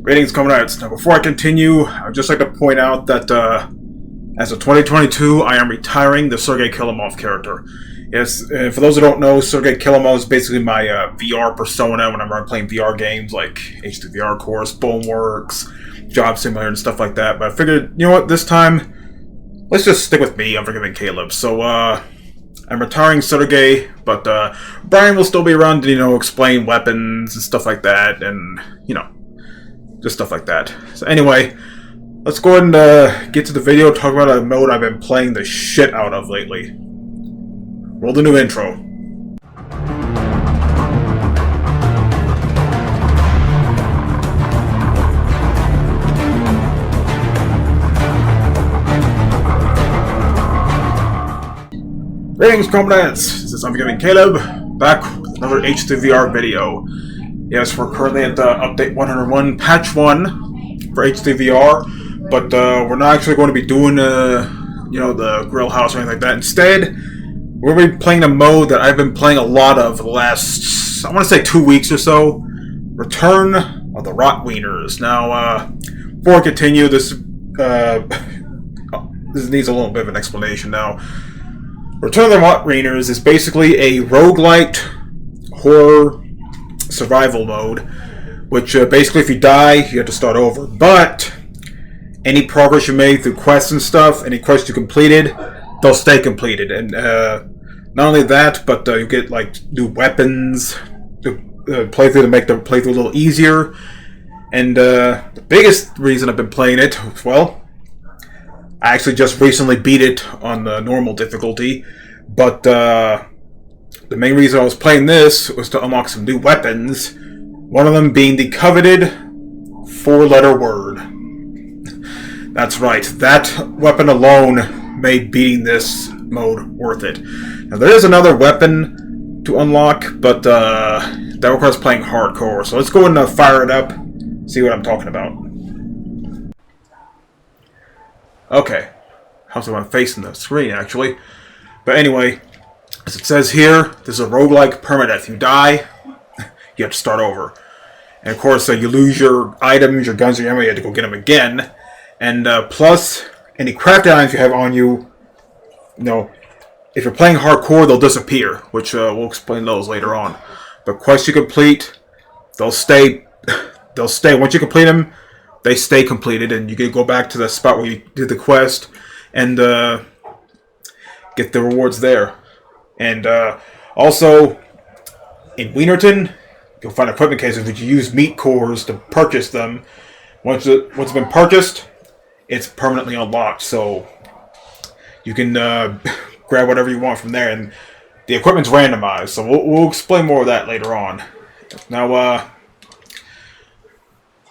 Ratings coming out. Now, before I continue, I'd just like to point out that as of 2022, I am retiring the Sergei Kilimov character. Yes, for those who don't know, Sergei Kilimov is basically my VR persona when I'm playing VR games like H3VR, of course, Boneworks, Job Simulator, and stuff like that. But I figured, you know what, this time, let's just stick with me. I'm forgiving Caleb. So, I'm retiring Sergei, but Brian will still be around to, explain weapons and stuff like that, and, just stuff like that. So anyway, let's go ahead and get to the video, talk about a mode I've been playing the shit out of lately. Roll the new intro. Greetings, comrades! This is Unforgiving Caleb, back with another H3VR video. Yes, we're currently at the update 101, patch 1 for H3VR, but we're not actually going to be doing, the grill house or anything like that. Instead, we're going to be playing a mode that I've been playing a lot of for the last, I want to say 2 weeks or so. Return of the Rotwieners. Now, before I continue, this needs a little bit of an explanation now. Return of the Rotwieners is basically a roguelite horror survival mode, which basically if you die, you have to start over. But any progress you made through quests and stuff, any quests you completed, they'll stay completed. And not only that, but you get like new weapons to playthrough to make the playthrough a little easier. And the biggest reason I've been playing it, well, I actually just recently beat it on the normal difficulty, but the main reason I was playing this was to unlock some new weapons, one of them being the coveted 4-letter word. That's right, that weapon alone made beating this mode worth it. Now there is another weapon to unlock, but that requires playing hardcore, so let's go and fire it up, see what I'm talking about. Okay, how's it facing the screen actually? But anyway, as it says here, this is a roguelike permadeath. You die, you have to start over. And of course, you lose your items, your guns, your ammo, you have to go get them again. And plus, any crafted items you have on you, if you're playing hardcore, they'll disappear, which we'll explain those later on. But quests you complete, they'll stay. Once you complete them, they stay completed, and you can go back to the spot where you did the quest and get the rewards there. And also, in Wienerton, you'll find equipment cases which you use meat cores to purchase them. Once it's been purchased, it's permanently unlocked, so you can grab whatever you want from there, and the equipment's randomized, so we'll explain more of that later on. Now,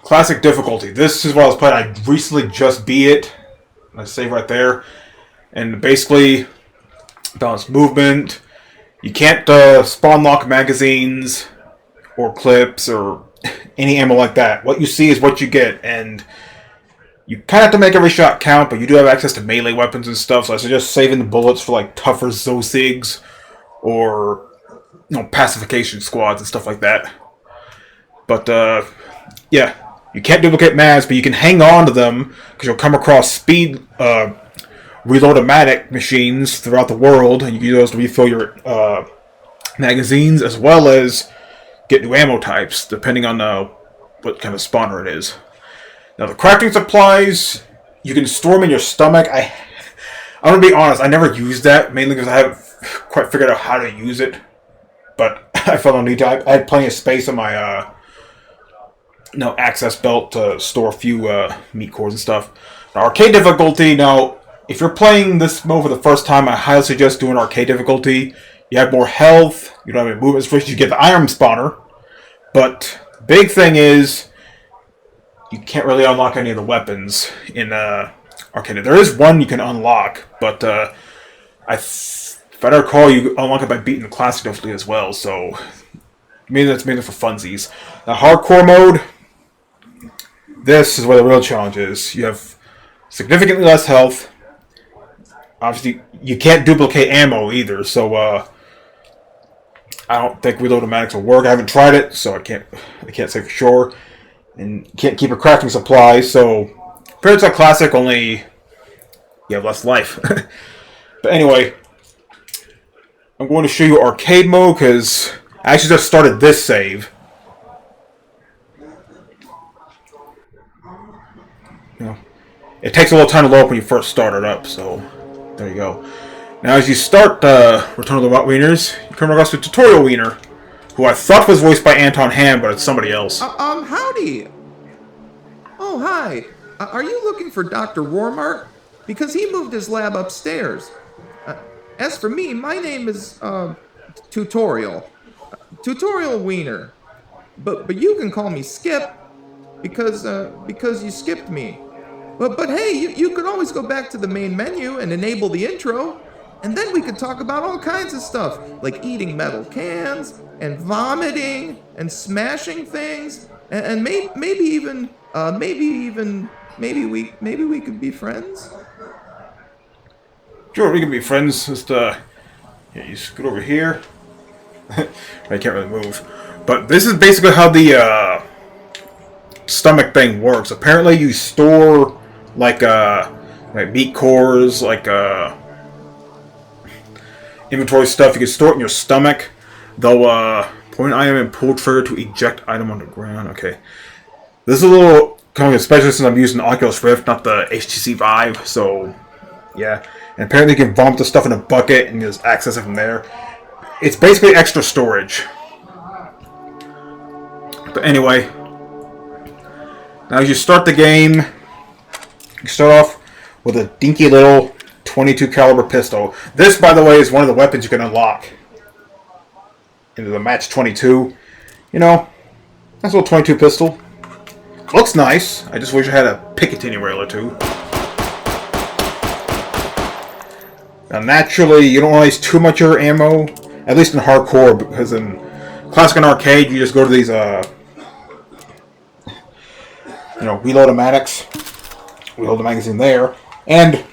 classic difficulty. This is what I was playing. I recently just beat it. I save right there. And basically, balanced movement. You can't spawn lock magazines or clips or any ammo like that. What you see is what you get, and you kind of have to make every shot count, but you do have access to melee weapons and stuff, so I suggest saving the bullets for like tougher Zosigs or pacification squads and stuff like that. But yeah, you can't duplicate mags, but you can hang on to them because you'll come across speed reload-o-matic machines throughout the world, and you can use those to refill your magazines as well as get new ammo types depending on what kind of spawner it is. Now the crafting supplies, you can store them in your stomach. I'm gonna be honest, I never used that, mainly because I haven't quite figured out how to use it, but I felt no need to. I had plenty of space on my access belt to store a few meat cores and stuff. Now, arcade difficulty, now if you're playing this mode for the first time, I highly suggest doing arcade difficulty. You have more health, you don't have any movement restrictions, you get the iron spawner, but the big thing is you can't really unlock any of the weapons in arcade. There is one you can unlock, but if I recall, you unlock it by beating the classic difficulty as well, so maybe that's mainly for funsies. Now, hardcore mode, this is where the real challenge is. You have significantly less health. Obviously, you can't duplicate ammo either, so I don't think reload-o-matics will work. I haven't tried it, so I can't say for sure. And you can't keep a crafting supply, so compared to classic, only you have less life. But anyway, I'm going to show you arcade mode because I actually just started this save. You know, it takes a little time to load up when you first start it up, so there you go. Now, as you start Return of the Rotwieners, you come across the Tutorial Wiener, who I thought was voiced by Anton Ham, but it's somebody else. Howdy! Oh, hi. Are you looking for Dr. Warmark? Because he moved his lab upstairs. As for me, my name is, Tutorial. Tutorial Wiener. But you can call me Skip, because you skipped me. But hey, you could always go back to the main menu and enable the intro, and then we could talk about all kinds of stuff, like eating metal cans, and vomiting, and smashing things, and maybe we could be friends. Sure, we can be friends. Just yeah, you scoot over here. I can't really move, but this is basically how the stomach thing works. Apparently, you store like meat cores, like inventory stuff. You can store it in your stomach. Though point item and pull trigger to eject item on the ground. Okay, this is a little coming, especially since I'm using the Oculus Rift, not the HTC Vive. So yeah, and apparently you can vomit the stuff in a bucket and just access it from there. It's basically extra storage. But anyway, now as you start the game, you start off with a dinky little 22 caliber pistol. This, by the way, is one of the weapons you can unlock into the match 22. You know, nice little 22 pistol. Looks nice. I just wish I had a Picatinny rail or two. Now, naturally, you don't waste too much of your ammo, at least in hardcore, because in classic and arcade, you just go to these, reload-o-matics. Reload the magazine there. And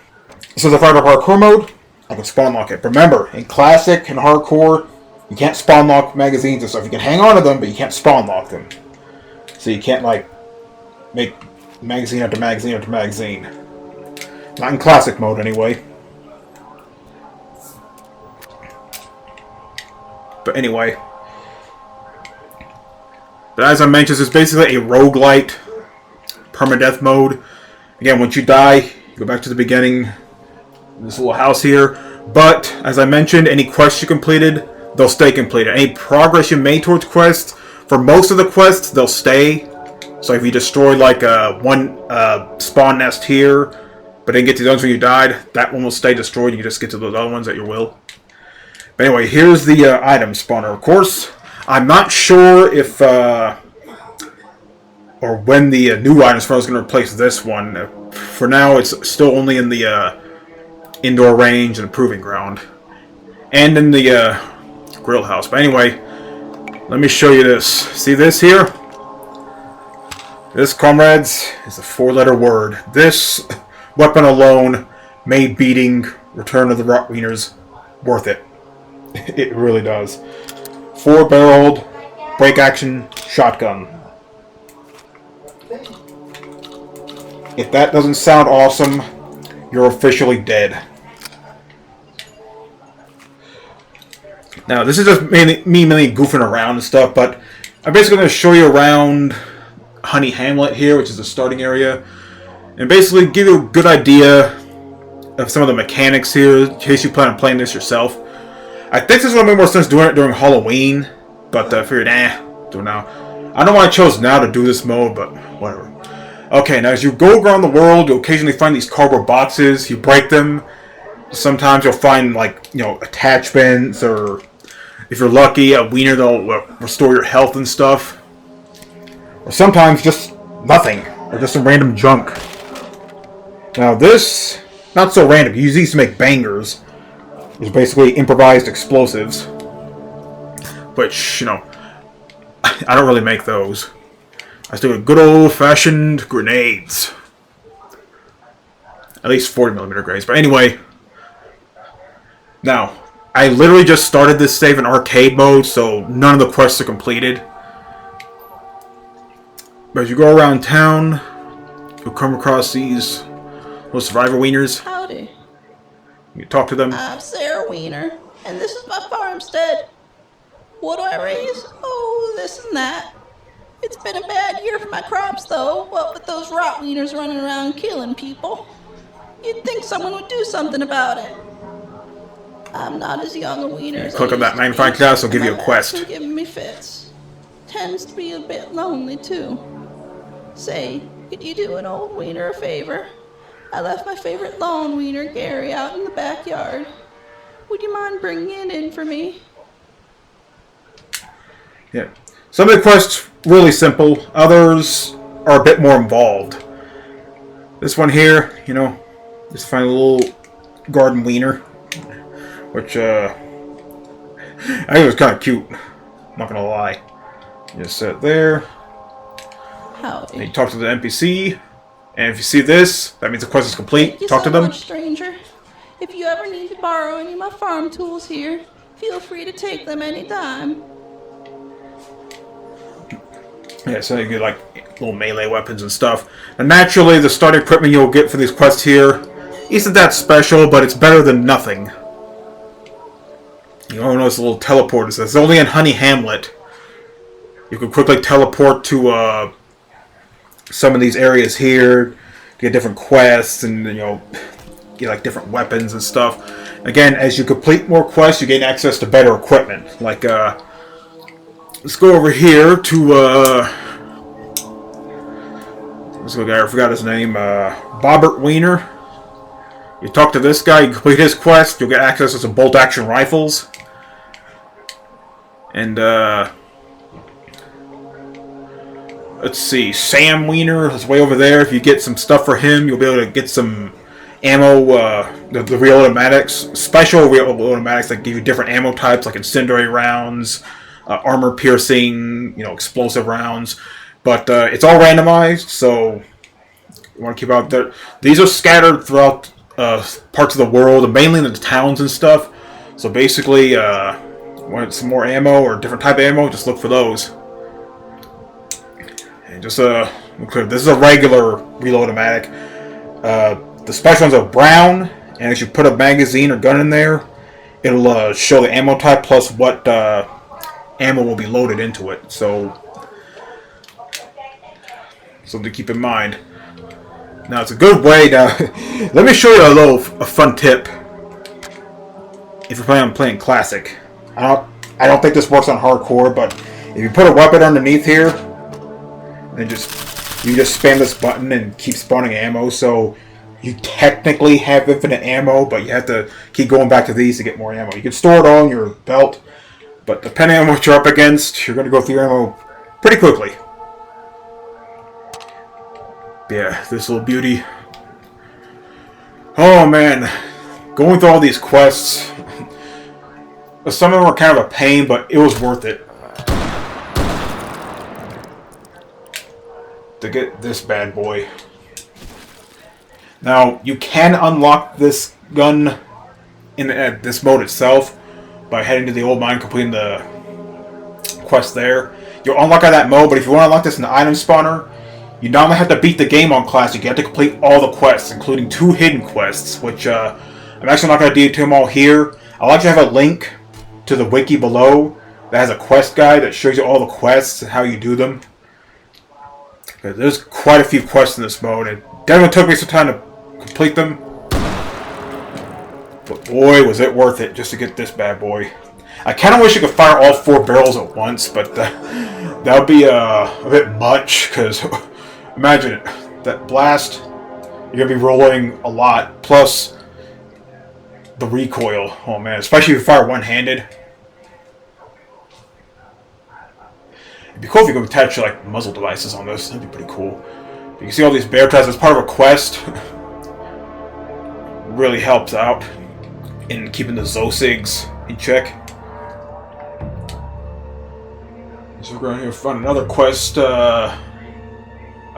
since I fired up hardcore mode, I can spawn lock it. Remember, in classic and hardcore, you can't spawn lock magazines and stuff. You can hang on to them, but you can't spawn lock them. So you can't, make magazine after magazine after magazine. Not in classic mode, anyway. But anyway. But as I mentioned, it's basically a roguelite permadeath mode. Again, once you die, you go back to the beginning. This little house here. But, as I mentioned, any quests you completed, they'll stay completed. Any progress you made towards quests, for most of the quests, they'll stay. So if you destroyed one spawn nest here, but didn't get to the ones where you died, that one will stay destroyed. You can just get to those other ones at your will. But anyway, here's the item spawner. Of course, I'm not sure if or when the new item spawner is going to replace this one. For now, it's still only in the indoor range and proving ground, and in the grill house. But anyway, let me show you this. See this here? This, comrades, is a 4-letter word. This weapon alone made beating Return of the Rotwieners worth it. It really does. 4-barreled, break-action shotgun. If that doesn't sound awesome, you're officially dead. Now, this is just me mainly goofing around and stuff, but I'm basically going to show you around Honey Hamlet here, which is the starting area, and basically give you a good idea of some of the mechanics here, in case you plan on playing this yourself. I think this is going to make more sense doing it during Halloween, but I figured, do it now. I don't know why I chose now to do this mode, but whatever. Okay, now as you go around the world, you'll occasionally find these cardboard boxes. You break them. Sometimes you'll find, attachments, or if you're lucky, a wiener that'll restore your health and stuff. Or sometimes just nothing, or just some random junk. Now this, not so random. You use these to make bangers, which are basically improvised explosives. Which, I don't really make those. I still do good old-fashioned grenades. At least 40mm grenades. But anyway, now, I literally just started this save in arcade mode, so none of the quests are completed. But as you go around town, you'll come across these little survivor wieners. Howdy. You talk to them. I'm Sarah Wiener, and this is my farmstead. What do I raise? Oh, this and that. It's been a bad year for my crops, though, what with those Rotwieners running around killing people. You'd think someone would do something about it. I'm not as young a wiener as Click I on that used to magnifying be, glass, it'll give and you a my quest. legs are giving me fits. Tends to be a bit lonely, too. Say, could you do an old wiener a favor? I left my favorite lone wiener, Gary, out in the backyard. Would you mind bringing it in for me? Yeah. Some of the quests really simple. Others are a bit more involved. This one here, you know, just find a little garden wiener, which I think it was kind of cute. I'm not gonna lie. Just sit there. Howdy. And you talk to the NPC, and if you see this, that means the quest is complete. Thank you Talk so to them. much, stranger. If you ever need to borrow any of my farm tools here, feel free to take them anytime. Yeah, so you get like little melee weapons and stuff. And naturally, the starting equipment you'll get for these quests here isn't that special, but it's better than nothing. You notice a little teleport. It says only in Honey Hamlet. You can quickly teleport to some of these areas here, get different quests, and you know, get like different weapons and stuff. Again, as you complete more quests, you gain access to better equipment. Like, let's go over here to this guy. I forgot his name. Bobbert Wiener. You talk to this guy. You complete his quest. You'll get access to some bolt-action rifles. And let's see, Sam Wiener is way over there. If you get some stuff for him, you'll be able to get some ammo, the real automatics, special real automatics that give you different ammo types, like incendiary rounds, armor-piercing, you know, explosive rounds. But it's all randomized, so you want to keep out there. These are scattered throughout parts of the world, and mainly in the towns and stuff. So basically, want some more ammo or different type of ammo, just look for those. And just clear. This is a regular reload-o-matic. The special ones are brown, and if you put a magazine or gun in there, it'll show the ammo type plus what ammo will be loaded into it. So something to keep in mind. Now it's a good way to. Let me show you a fun tip. If you're planning on playing classic, I don't think this works on hardcore, but if you put a weapon underneath here, then you just spam this button and keep spawning ammo. So you technically have infinite ammo, but you have to keep going back to these to get more ammo. You can store it all in your belt, but depending on what you're up against, you're going to go through your ammo pretty quickly. Yeah, this little beauty. Oh man, going through all these quests. Some of them were kind of a pain, but it was worth it. To get this bad boy. Now, you can unlock this gun in this mode itself by heading to the old mine, completing the quest there. You'll unlock out that mode, but if you want to unlock this in the item spawner, you not only have to beat the game on Classic, you have to complete all the quests, including 2 hidden quests, which I'm actually not going to detail them all here. I'll actually have a link to the wiki below that has a quest guide that shows you all the quests and how you do them. There's quite a few quests in this mode. It definitely took me some time to complete them. But boy, was it worth it just to get this bad boy. I kind of wish you could fire all 4 barrels at once, but that would be a bit much, because imagine it. That blast, you're going to be rolling a lot, plus the recoil. Oh man, especially if you fire one-handed. It'd be cool if you could attach like muzzle devices on this. That'd be pretty cool. You can see all these bear traps as part of a quest. Really helps out in keeping the Zosigs in check. So we're going to find another quest. I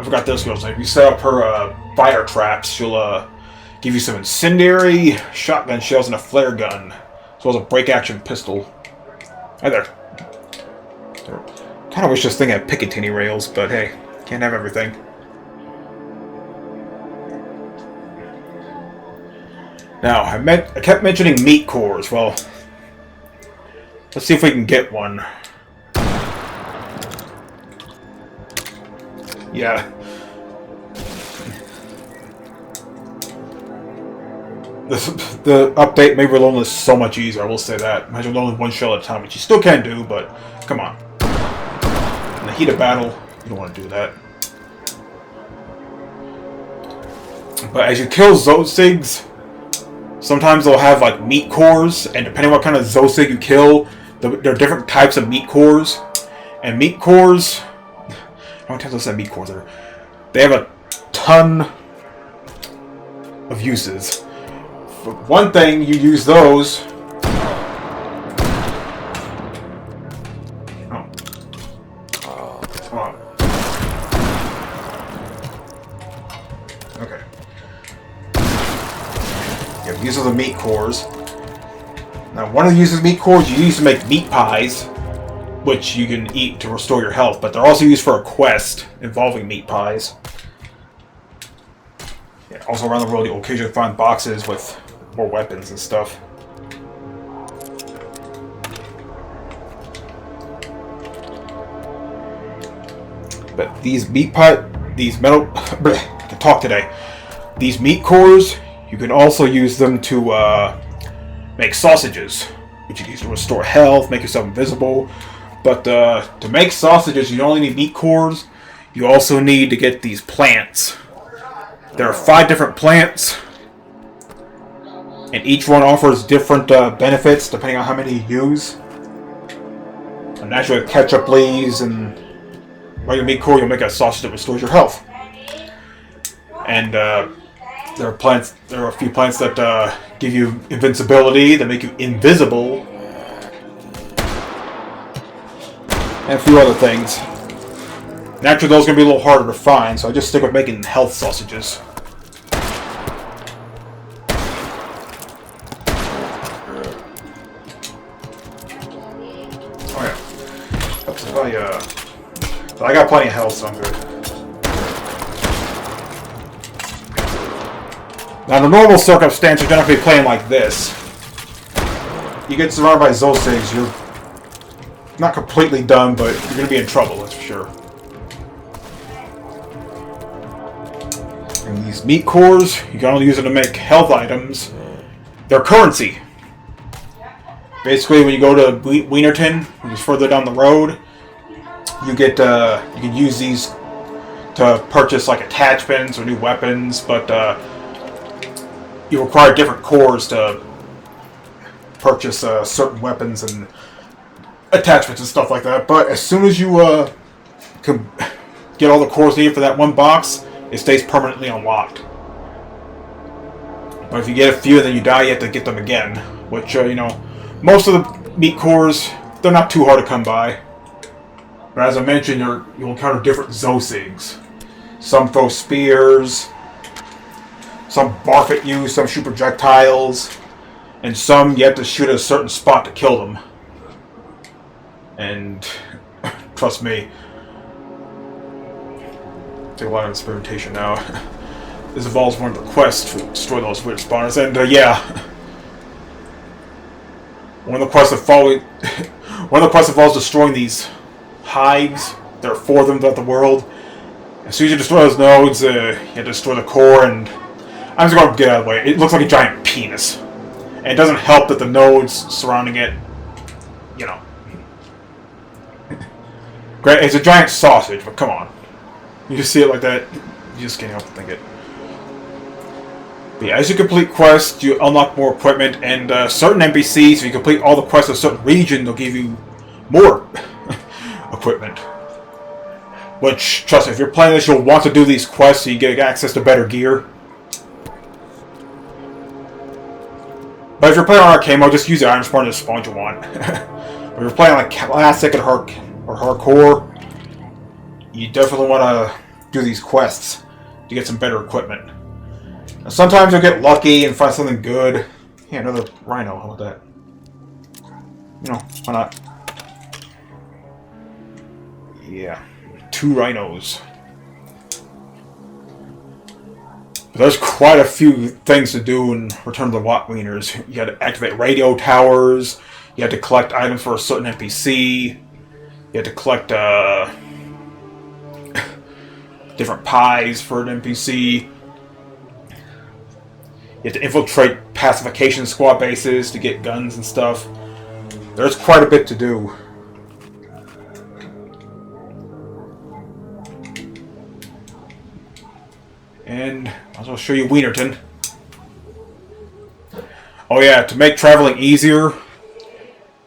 forgot this girl's name. If you set up her fire traps, she'll give you some incendiary shotgun shells and a flare gun, as well as a break-action pistol. Hi there. Kind of wish this thing had Picatinny rails, but hey, Can't have everything. Now, I kept mentioning meat cores. Well, let's see if we can get one. Yeah. The update made reloading this so much easier, I will say that. Imagine loading one shell at a time, which you still can do, but come on. In the heat of battle, you don't want to do that. But as you kill Zosigs, sometimes they'll have like meat cores, and depending on what kind of Zosig you kill, there are different types of meat cores. And meat cores, how many times I said meat cores are? They have a ton of uses. For one thing, you use those. Oh. Come on. Okay. Yeah, these are the meat cores. Now, one of the uses of meat cores you use to make meat pies, which you can eat to restore your health, but they're also used for a quest involving meat pies. Yeah, also around the world, you'll occasionally find boxes with more weapons and stuff. But these metal, I can talk today. These meat cores, you can also use them to make sausages, which you can use to restore health, make yourself invisible. But to make sausages, you don't only need meat cores, you also need to get these plants. There are 5 different plants, and each one offers different benefits depending on how many you use. And naturally, with ketchup leaves and regular meat core, you'll make a sausage that restores your health. And there are a few plants that give you invincibility, that make you invisible, and a few other things. Naturally, those are going to be a little harder to find, so I just stick with making health sausages. Oh yeah. So I got plenty of health, so I'm good. Now, in the normal circumstances, you're not going to be playing like this. You get surrounded by Zosigs, you're not completely done, but you're going to be in trouble, that's for sure. And these meat cores, you can only use them to make health items. They're currency. Basically, when you go to Wienerton, which is further down the road, you get you can use these to purchase like attachments or new weapons, but you require different cores to purchase certain weapons and attachments and stuff like that. But as soon as you can get all the cores needed for that one box, it stays permanently unlocked. But if you get a few and then you die, you have to get them again. Which, you know, most of the meat cores, they're not too hard to come by. But as I mentioned, you'll encounter different Zosigs. Some throw spears, some barf at you, some shoot projectiles, and some you have to shoot at a certain spot to kill them. And trust me, take a lot of experimentation now. This involves one of the quests to destroy those weird spawners, and yeah, one of the quests involves destroying these hives. There are 4 of them throughout the world. As soon as you destroy those nodes, you have to destroy the core, and I'm just going to get out of the way. It looks like a giant penis, and it doesn't help that the nodes surrounding it, you know. Great, it's a giant sausage, but come on. You just see it like that, you just can't help but think it. But yeah, as you complete quests, you unlock more equipment, and certain NPCs, if you complete all the quests in a certain region, they'll give you more equipment. Which, trust me, if you're playing this, you'll want to do these quests so you get access to better gear. But if you're playing on arcade mode, just use the iron spawn to spawn what you want. But if you're playing like classic or hardcore, you definitely want to do these quests to get some better equipment. Now, sometimes you'll get lucky and find something good. Yeah, another rhino. How about that? You know, why not? Yeah, 2 rhinos. There's quite a few things to do in Return of the Rotwieners. You had to activate radio towers. You had to collect items for a certain NPC. You had to collect different pies for an NPC. You had to infiltrate pacification squad bases to get guns and stuff. There's quite a bit to do. And I'll show you Wienerton. Oh yeah, to make traveling easier,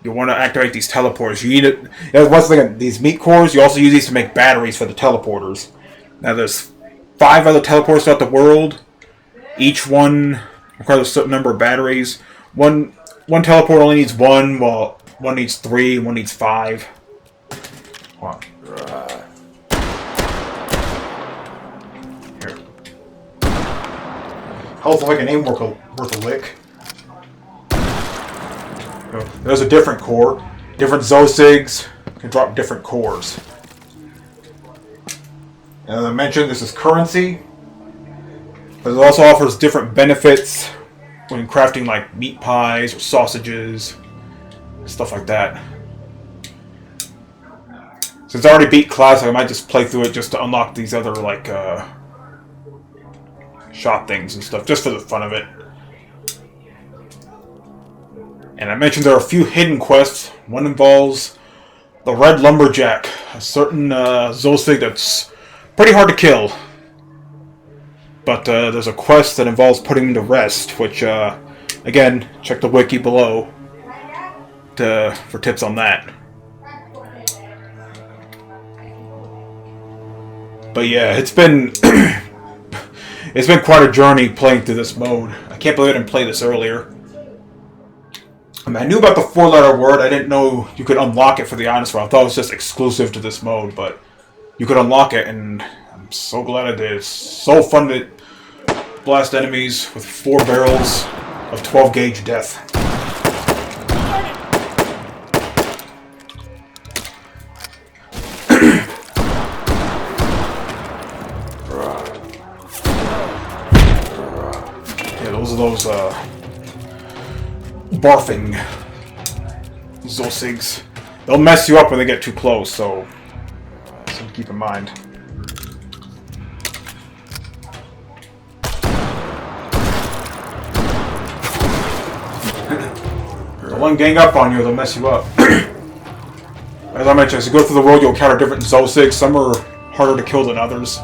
you want to activate these teleporters. You need it. Once again, these meat cores, you also use these to make batteries for the teleporters. Now there's 5 other teleporters throughout the world. Each one requires a certain number of batteries. One teleport only needs 1, while one needs 3, and one needs 5. Hold on. Here. Health like an aim worth a lick. There's a different core. Different Zosigs can drop different cores. And as I mentioned, this is currency. But it also offers different benefits when crafting like meat pies or sausages, stuff like that. Since I already beat Classic, I might just play through it just to unlock these other like shop things and stuff, just for the fun of it. And I mentioned there are a few hidden quests. One involves the Red Lumberjack, a certain Zosig that's pretty hard to kill. But there's a quest that involves putting him to rest, which, again, check the wiki below for tips on that. But yeah, it's been it's been quite a journey playing through this mode. I can't believe I didn't play this earlier. I mean, I knew about the 4-letter word. I didn't know you could unlock it for the honest one. I thought it was just exclusive to this mode, but you could unlock it, and I'm so glad I did. It's so fun to blast enemies with 4 barrels of 12 gauge death. Yeah, those are those barfing Zosigs. They'll mess you up when they get too close, so keep in mind. Don't let them gang up on you, they'll mess you up. As I mentioned, as you go through the world, you'll encounter different Zosigs. Some are harder to kill than others.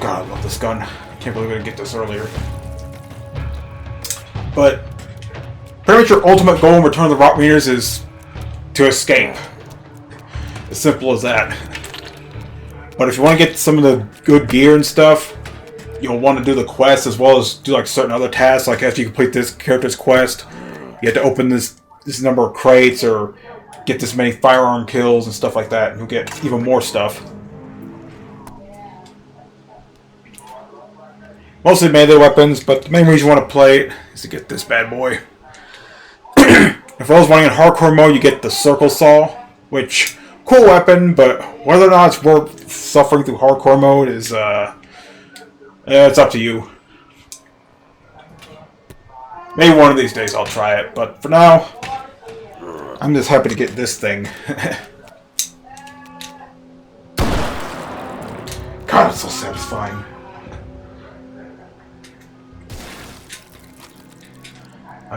God, I love this gun. I can't believe I didn't get this earlier. But pretty much your ultimate goal in Return of the Rotwieners is to escape. As simple as that. But if you want to get some of the good gear and stuff, you'll want to do the quest as well as do like certain other tasks. Like after you complete this character's quest, you have to open this number of crates or get this many firearm kills and stuff like that, and you'll get even more stuff. Mostly melee weapons, but the main reason you want to play it is to get this bad boy. If I was running in hardcore mode, you get the circle saw, which, cool weapon, but whether or not it's worth suffering through hardcore mode is, it's up to you. Maybe one of these days I'll try it, but for now, I'm just happy to get this thing. God, it's so satisfying.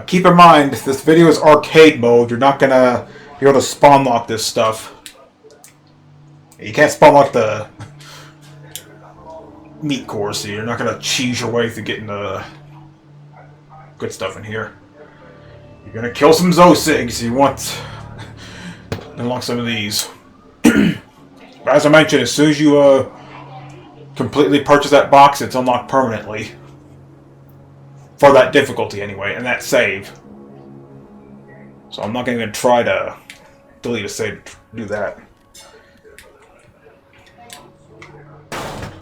Keep in mind, this video is arcade mode. You're not gonna be able to spawn lock this stuff. You can't spawn lock the meat core, so you're not gonna cheese your way through getting the good stuff in here. You're gonna kill some Zosigs. You want to unlock some of these. But as I mentioned, as soon as you completely purchase that box, it's unlocked permanently. For that difficulty, anyway, and that save. So I'm not going to try to delete a save to do that.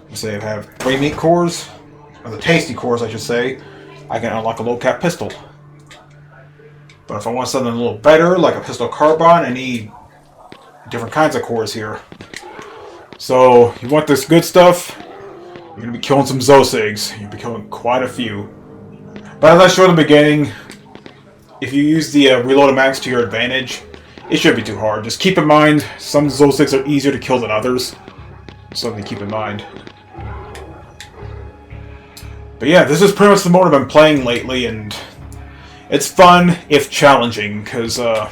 Let's say I have 3 meat cores, or the tasty cores, I should say. I can unlock a low cap pistol. But if I want something a little better, like a pistol carbine, I need different kinds of cores here. So, you want this good stuff, you're going to be killing some Zosigs. You'll be killing quite a few. But as I showed in the beginning, if you use the reload max to your advantage, it shouldn't be too hard. Just keep in mind, some Zosigs are easier to kill than others. Something to keep in mind. But yeah, this is pretty much the mode I've been playing lately, and it's fun, if challenging, because, like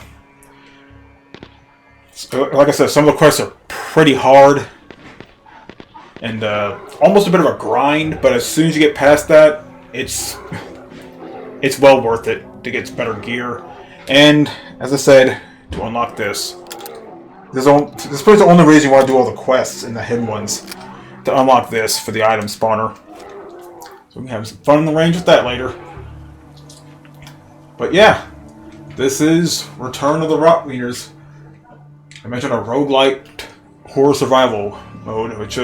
I said, some of the quests are pretty hard, and almost a bit of a grind, but as soon as you get past that, it's well worth it to get better gear. And, as I said, to unlock this. This is probably the only reason you want to do all the quests and the hidden ones, to unlock this for the item spawner. So we can have some fun in the range with that later. But yeah, this is Return of the Rotwieners. I mentioned a roguelike horror survival mode, which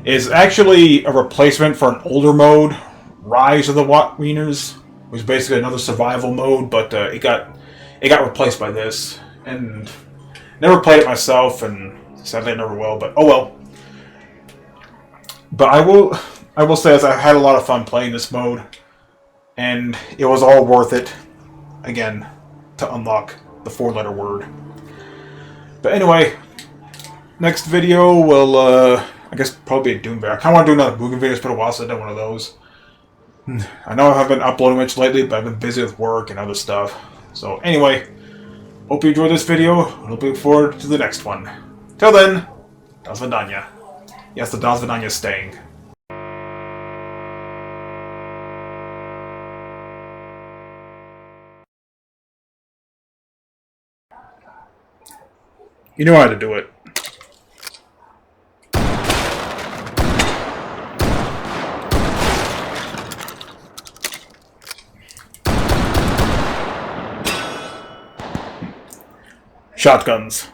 is actually a replacement for an older mode, Rise of the Rotwieners, which is basically another survival mode, but it got replaced by this. And never played it myself, and sadly I never will, but oh well. But I will say, as I had a lot of fun playing this mode, and it was all worth it, again, to unlock the 4-letter word. But anyway, next video will, I guess, probably be a Doom video. I kind of want to do another Mugen video. It's been a while since I've done one of those. I know I haven't been uploading much lately, but I've been busy with work and other stuff. So anyway, hope you enjoyed this video, and looking forward to the next one. Till then, Das Vidanya. Yes, the Das Vidanya is staying. You know how to do it. Shotguns.